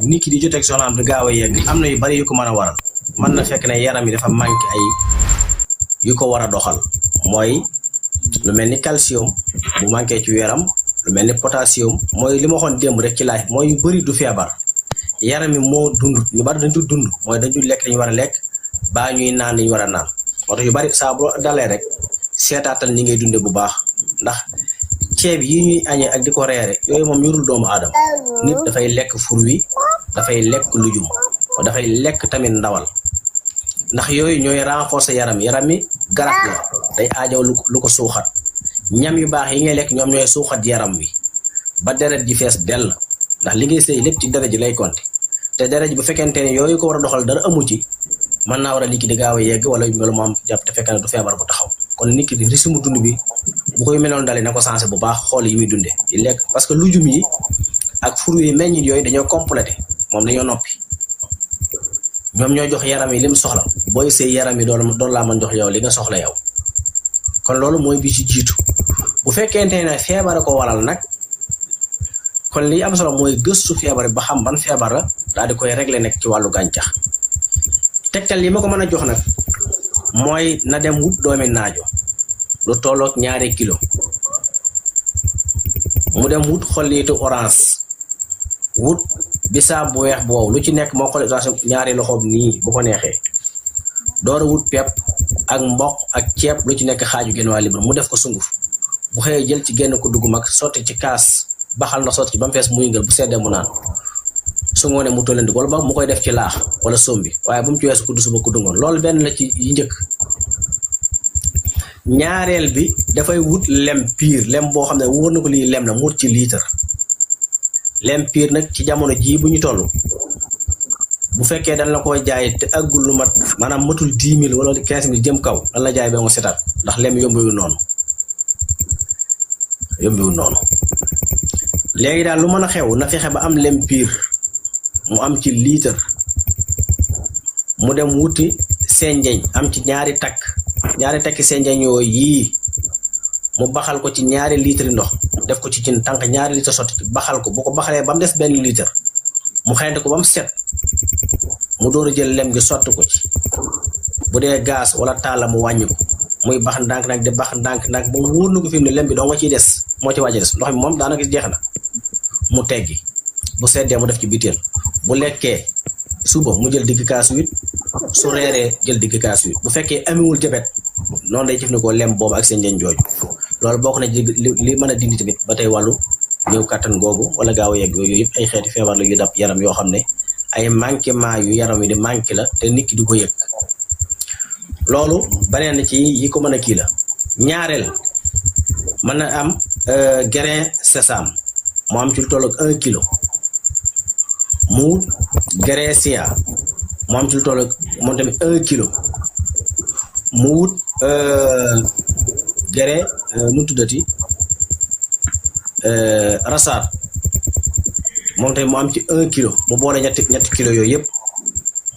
nit ki di joteeg soxnaam di gaaw a yegg am na yu bari yu ko mën a waral mën na fekk ne yaram yi dafa manqué ay yu ko war a doxal mooy lu mel ni calcium bu manqué ci yaram lu mel ni potassium mooy li ma waxoon démb rek ci laaj mooy yu bari du feebar yaram yi moo dund ñu bari dañ dul dund mooy dañ dul lekk dañu war a lekk baa ñuy naan dañu war a naan moo tax yu bari saa boo dalee rek seetaatal ñi ngay dunde bu baax ndax ceeb yi ñuy añee ak di ko reere yooyu moom yorul doomu aadama nit dafay lekk fur wi dafay lekk lujum dafay lekk tamit ndawal ndax yooyu ñooy renforcer yaram mi garab la day aajaw lu ko suuxat ñam yu baax yi ngay lekk ñoom ñooy suuxat yaram wi ba deret ji fees dell ndax li ngay sëy lépp ci deret ji lay konte te deret ji bu fekkente ne yooyu ko war a doxal dara amu ci mën naa war a nit ki di gaaw a yegg wala mu am jàpp te fekk na du feebar bu taxaw kon nit ki di rythme dund bi bu koy meloon dalee na ko sensé bu baax xool yi muy dunde di lekk parce que lujum yi ak furu yi meññit yooyu dañoo complété moom dañoo noppi ñoom ñoo jox yaram yi lim soxla booy sëy yaram yi doon laa mën jox yow li nga soxla yow kon loolu mooy bi ci jiitu bu fekkente ne feebar ko waral nag kon li am solo mooy gëstu feebar ba xam ban feebar la daal di koy régler nekk ci wàllu gàncax tegtal li ma ko mën a jox nag mooy na dem wut doomi naajo lu tolloog 2 kilo mu dem wut xollitu orange wut bisaab bu weex boobu lu ci nekk moo xolli orange 2 loxoom nii bu ko neexee door a wut pepp ak mboq ak ceeb lu ci nekk xaaju genn waa libre mu def ko sunguf bu xëyee jël ci genn ko dugg mag sotti ci kaas baxal na sotti ci ba mu fees muy ngël bu seddee mu naan su ngoonee mu tollandi wala ba mu koy def ci laax wala sombi waaye bu mu ci weesu kuddu suba kuddu ngoon loolu benn la ci yi njëkk ñaareel bi dafay wut lem piir lem boo xam ne wóor na ko lii lem la mu wut ci litre lem piir nag ci jamono jii bu ñu toll bu fekkee dañ la koy jaay te aggul lu mat maanaam matul 10 000 wala 15 000 jëm kaw dañ la jaay ba nga setaat ndax lem yombiwul noonu léegi daal lu mën a xew na fexe ba am lem piir mu am ci litre mu dem wuti senjeñ am ci ñaari takki senjeñ yooyu yii mu baxal ko ci 2 litre ndox def ko ci cin tànk 2 litre sotti baxal ko bu ko baxalee ba mu des 1 litre mu xeeñ ko ba mu set mu door a jël lem gi sotti ko ci bu dee gaz wala taala mu wàññi ko muy bax ndànk nag di bax ndànk nag ba mu wóor na ko fi mu ne lem bi doo nga ciy des moo ci wàcc des ndox mi moom daanaka jeex na mu teggi bu seddee mu def ci biteel bu lekkee suba mu jël digg kaas 8 su reeree jël digg kaas 8 bu fekkee amiwul jabet noonu day jëfandikoo lem boobu ak seen njëñ jooju loolu bokk na ci li mën a dindi tamit ba tey wàllu néew kàttan googu wala gaaw a yegg yooyu yëpp ay xeeti feebar la yu dab yaram yoo xam ne ay manquement yu yaram yi di manqué la te nit ki di ko yëg loolu beneen ci yi ko mën a kii la ñaareel mën na am grain sésame mu am ci lu toll ak 1 kilo mu wut grain chia mu am ci lu toll ak moom tamit 1 kilo mu wut grain nu tuddati rasaat moom tamit mu am ci 1 kilo mu boole ñetti kilo yooyu yëpp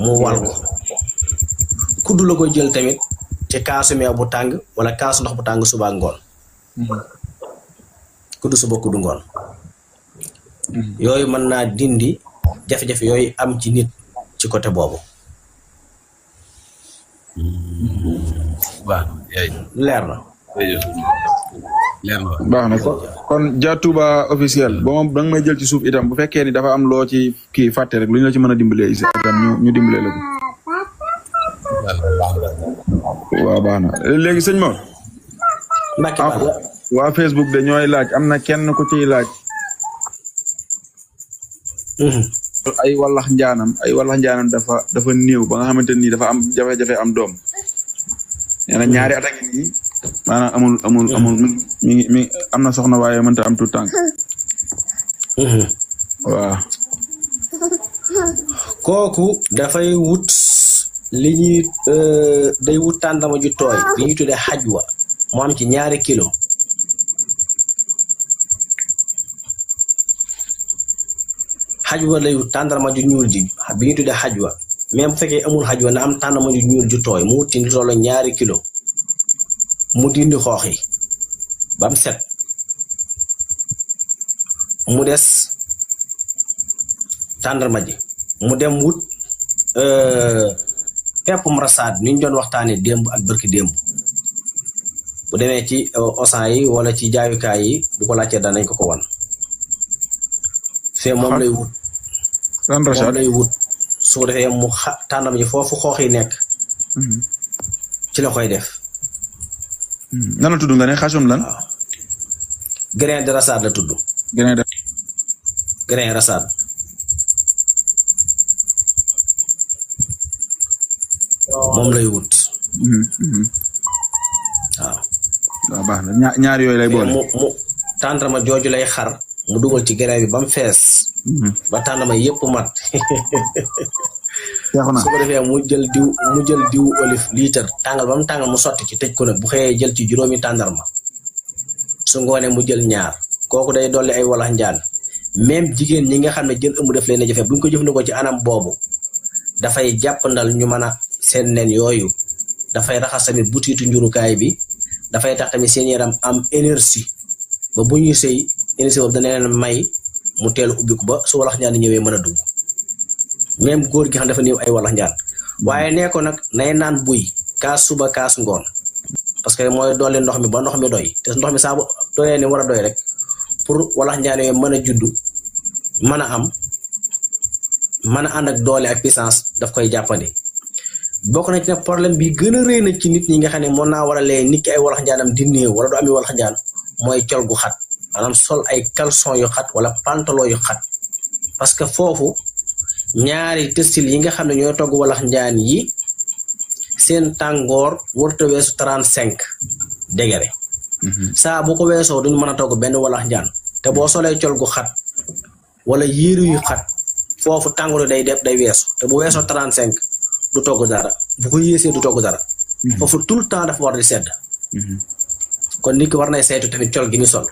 mu wal ko kuddu la koy jël tamit ci kaasu meew bu tàng wala kaasu ndox bu tàng suba ak ngoon kuddu suba kuddu ngoon yooyu mën naa dindi jafe-jafe yooyu am ci nit ci côté boobu waaw leer na baax na kon Dia Touba officiel ba moom danga may jël ci suuf itam bu fekkee ni dafa am loo ci kii fàtte rek lu ñu la ci mën a dimbalee itam ñu dimbalee la ko waaw baax na léegi sëñ Mor waa Facebook de ñooy laaj am na kenn ku ciy laaj ay wallax njaanam dafa néew ba nga xamante ni dafa am jafe-jafe am doom nee na 2 at a ngi nii maanaam amul mi am na soxna waaye mënta am tout tànk waaw kooku dafay wut li ñuy day wut tàndama ju tooy li ñuy tuddee xajwa mu am ci 2 kilo xajwa lay wut tàndarma ju ñuul ji bi ñuy tuddee xajwa même bu fekkee amul xajwa na am tàndarma ju ñuul ju tooy mu wut ci lu toll 2 kilo mu dindi xoox yi ba mu set mu des tàndarma ji mu dem wut peppum rasaad ni ñu doon waxtaanee démb ak bërki démb bu demee ci osan yi wala ci jaayukaay yi bu ko laajtee danañ ko wan fee moom lay wut moom lay wut su ko defee mu tàndarma ji foofu xoox yi nekk ci la koy def nan la tudd nga ne xasum lan grain de rasaad la tudd grain rasaad moom lay wut waaw baax na ñaar yooyu lay boole mu tàndarma jooju lay xar mu dugal ci grain bi ba mu fees ba tàndarma yëpp mat su ko defee mu jël diw olive litre tàngal ba mu tàngal mu sotti ci tëj ko nag bu xëyee jël ci juróomi tàndarma su ngoonee mu jël ñaar kooku day dolli ay walax njaan même jigéen ñi nga xam ne jël ëmb def leen a jafe bu ñu ko jëfandikoo ci anam boobu dafay jàppandal ñu mën a seen nen yooyu dafay raxas tamit butiitu njurukaay bi dafay tax tamit seen yaram am énergie ba bu ñuy sëy énergie boobu dana leen may mu teel a ubbiku ba su walax njaan ñëwee mën a dugg même góor gi xam dafa néew ay walax njaan waaye nee ko nag nay naan buy kaas suba kaas ngoon parce que mooy dolli ndox mi ba ndox mi doy te ndox mi saa bu doyee ni war a doy rek pour walax njaan yooyu mën a juddu mën a am mën a ànd ak doole ak puissance daf koy jàppandi bokk na ci nag problème bi gën a rëy na ci nit ñi nga xam ne mën naa waralee nit ki ay walax njaanam di néew wala du ami walax njaan mooy col gu xat maanaam sol ay caleçon yu xat wala pantalon yu xat parce que foofu ñaari textile yi nga xam ne ñooy togg walax njaan yi seen tàngoor warta weesu 35 degré saa bu ko weesoo duñu mën a togg benn walax njaan te boo solee col gu xat wala yéeru yu xat foofu tàngoor day weesu te bu weesoo 35 du togg dara bu ko yéesee du togg dara foofu tout le temps dafa war di sedd kon nit ki war nay saytu tamit col gi ni sol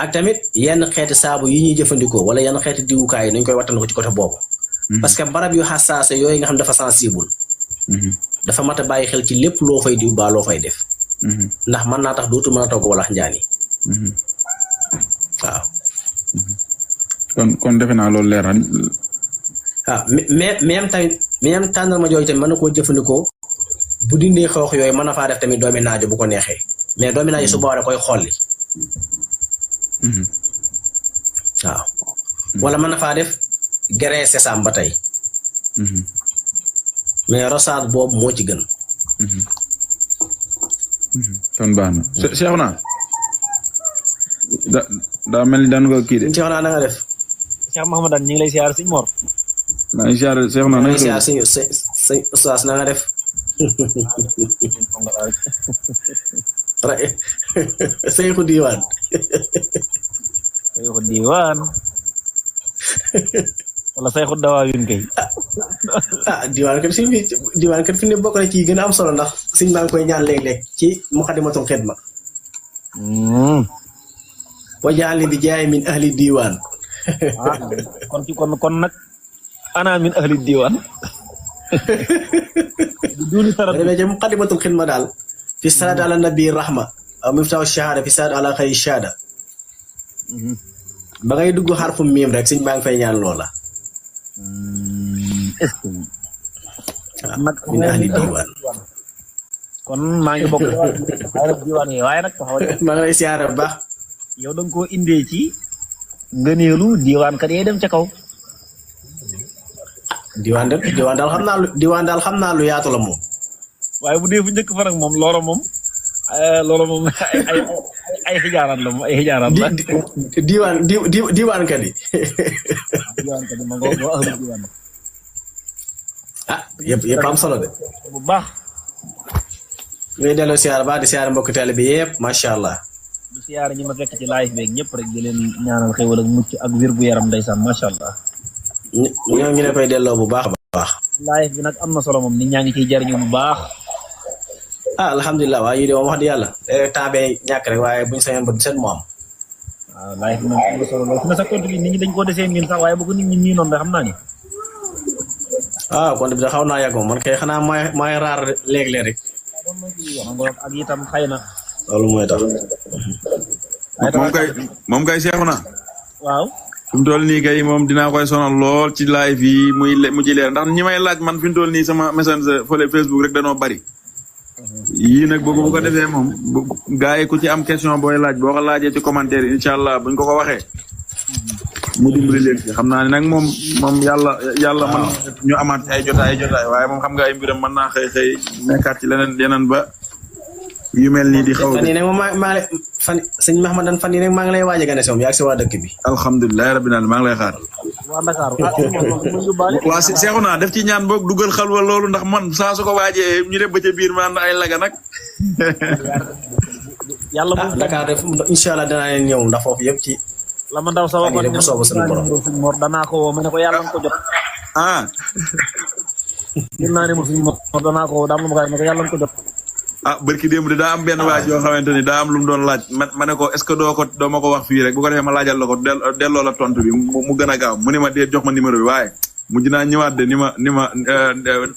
ak tamit yenn xeeti saabu yi ñuy jëfandikoo wala yenn xeeti diwukaay yi nañ koy wattandiku ci côté boobu parce que barab yu xasaase yooyu nga xam dafa sensible dafa mat a bàyyi xel ci lépp loo fay diw baa loo fay def ndax mën naa tax dootu mën a togg walax njaan yi waaw kon defe naa loolu leer na waaw même tamit même tàndarma jooju tamit mën na koo jëfandikoo bu dindee xoox yooyu mën na faa def tamit doomi naajo bu ko neexee mais doomi naajo su boobaa da koy xolli waaw wala mën na faa def grain sésame ba tey mais rosaad boobu moo ci gën kon baax na Cheikh naa daa mel ni daan nga kii de Cheikh naa na nga def Cheikh Mahamadan ñu ngi lay siyaar Sëñ Mor maa ngi siyaar Cheikh naa na nga siyaar sëñ Oustaz na nga def Seyxu Diiwaan Seyxu Diiwaan wala Seyxu Dawaawin kay Diiwaan kat fi ne bokk na ci gën a am solo ndax sëñ maa ngi koy ñaan léeg-léeg ci Muxaddamatul Xidma wajaal bi jaay min ahli diiwaan kon nag ana min ahli diiwaan duni tara demee ci Muxaddamatul Xidma daal fi salaat ala nabi rahma aw miftaahu shahada fi salaat ala xayri shahada ba ngay dugg xarfu miim rek sëñ baa ngi fay ñaan loola nag min ahli diiwaan kon maa ngi bokk diiwaan yi waaye nag maa ngi lay siyaare bu baax yow da nga koo indee ci ngëneelu diiwaan kat yee dem ca kaw diiwaan daal xam naa lu yaatu la moom waaye bu dee fu njëkk fa nag moom loola moom ay xijaaraan la moom ay xijaaraan la diiwaan kat yi diiwaan kat yi ma ngoo ahlu diiwaan yëpp am solo de bu baax ngay delloo siyaar baax di siyaar mbokk teel bi yëpp macha allah di siyaar ñi ma fekk ci live beeg ñëpp rek di leen ñaanal xéwal ak mucc ak wér gu yaram ndeysaan macha allah ñoo ngi la koy delloo bu baax a baax live bi nag am na solo moom nit ñaa ngi ciy jariñu bu baax alhamdulilah waaye yii de moom wax di yàlla temps bee ñàkk rek waaye buñ sañoon ba set moo am waaw live bi moom am na solo lool fi na sa compte bi nit ñi dañ koo desee miin sax waaye bu ko nit ñi nii noonu da xam naa ni kon bi da xaw naa yàgg moom man kay xanaa maay raar léeg-léeg rek ak itam xëy na loolu mooy tax moom kay seexu na waaw fi mu toll nii kay moom dinaa koy sonal lool ci live yi mu ci leer ndax ñi may laaj man fi mu toll nii sama messenger fële Facebook rek danoo bari. yii nag bu ko defee moom gars yi ku ci am question booy laaj boo ko laajee ci commentaire yi incha allah buñ ko waxee. mu dimbali leen ci xam naa ne nag moom yàlla man ñu amaat ay jotaay waaye moom xam nga ay mbiram mën naa xëy nekkaat ci leneen ba yu mel nii di xaw fan yii nag moom sëñ Mahmadan fan yii nag maa ngi lay waaj a gane si moom yaa ngi si waa dëkk bi. alhamdulilah rabbil alamin maa ngi lay xaar. waa Dakar waa seexu naa def ci ñaan boog dugal xalwa loolu ndax man saa su ko waajee ñu dem ba ca biir maan ay laga nag. yàlla bu Dakar def incha allah danaa leen ñëw ndax foofu yëpp ci. la ma ndaw sa waxoon bu soobu suñu borom Mor danaa ko woo ma ne ko yàlla nga ko jot. gis naa ne mo suñu Mor danaa ko woo daa am lu ma koy ne ko yàlla nga ko jot. barki démb de daa am benn waaj yoo xamante ni daa am lu mu doon laaj ma ne ko est-ce que doo ma ko wax fii rek bu ko defee ma laajal la ko delloo la tontu bi mu gën a gaaw mu ni ma dee jox ma numéro bi waaye mujj naa ñëwaat de ni ma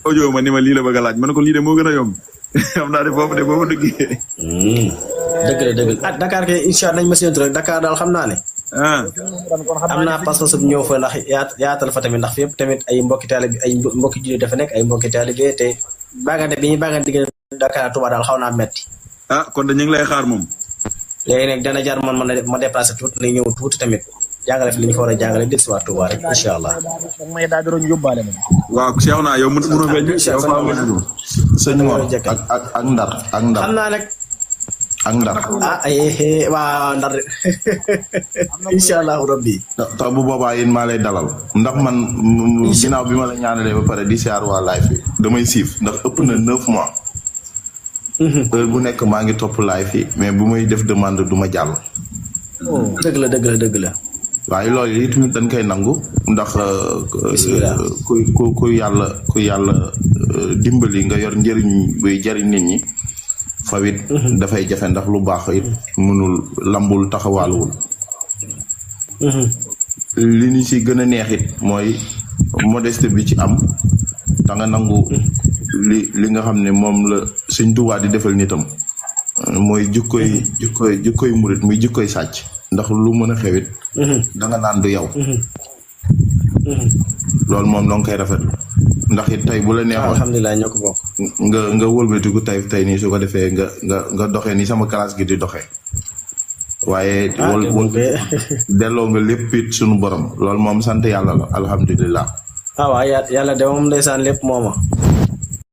audio ma ni ma lii la bëgg a laaj ma ne ko lii de moo gën a yomb xam naa de foofu duggee. dëgg la Dakar ke incha allah nañ ma séntu rek Dakar daal xam naa ne. am naa pas-pas bu ñëw fa ndax yaatal fa tamit ndax fépp tamit ay mbokki taalibe ay mbokki jullit dafa nekk ay mbokki taalibe te baagante bi ñuy baagante diggante Dakar Touba daal xaw naa metti. kon de ñu ngi lay xaar moom. léegi nag dana jar man ma déplacé tuuti na ñëw tuuti tamit jàngale fi li ñu fa war a jàngale dégg si waa Touba rek incha allah. may daal di doon yóbbaale moom. waaw Cheikh naa yow mënoo fee sëñ Mor ak Ndar xam naa nag. ak Ndar waa Ndar incha allahu rabbi. tax bu boobaa yéen maa lay dalal ndax man ginnaaw bi ma la ñaanalee ba pare di siyaar waa live bi damay siif ndax ëpp na 9 mois. heure bu nekk maa ngi topp live yi mais bu may def demande du ma jàll. dëgg la. waaye loolu yi tamit dañ koy nangu ndax ku yàlla dimbali nga yor njëriñ buy jëriñ nit ñi fawit dafay jafe ndax lu baax it mënul lambul taxawaaluwul li ñu ci gën a neexit mooy modeste bi ci am da nga nangu li nga xam ne moom la Sëñ Tuubaa di defal nitam mooy jukkoy murit muy jukkoy sàcc ndax lu mën a xewit da nga naan du yow loolu moom doo nga koy rafet ndax it tey bu la neexoon alhamdulilah ñoo ko bokk nga wëlbatiku tey nii su ko defee nga doxee ni sama classe gi di doxee waaye delloo nga lépp it suñu borom loolu moom sant yàlla la alhamdulilah waaw yàlla de moom ndeysaan lépp mooma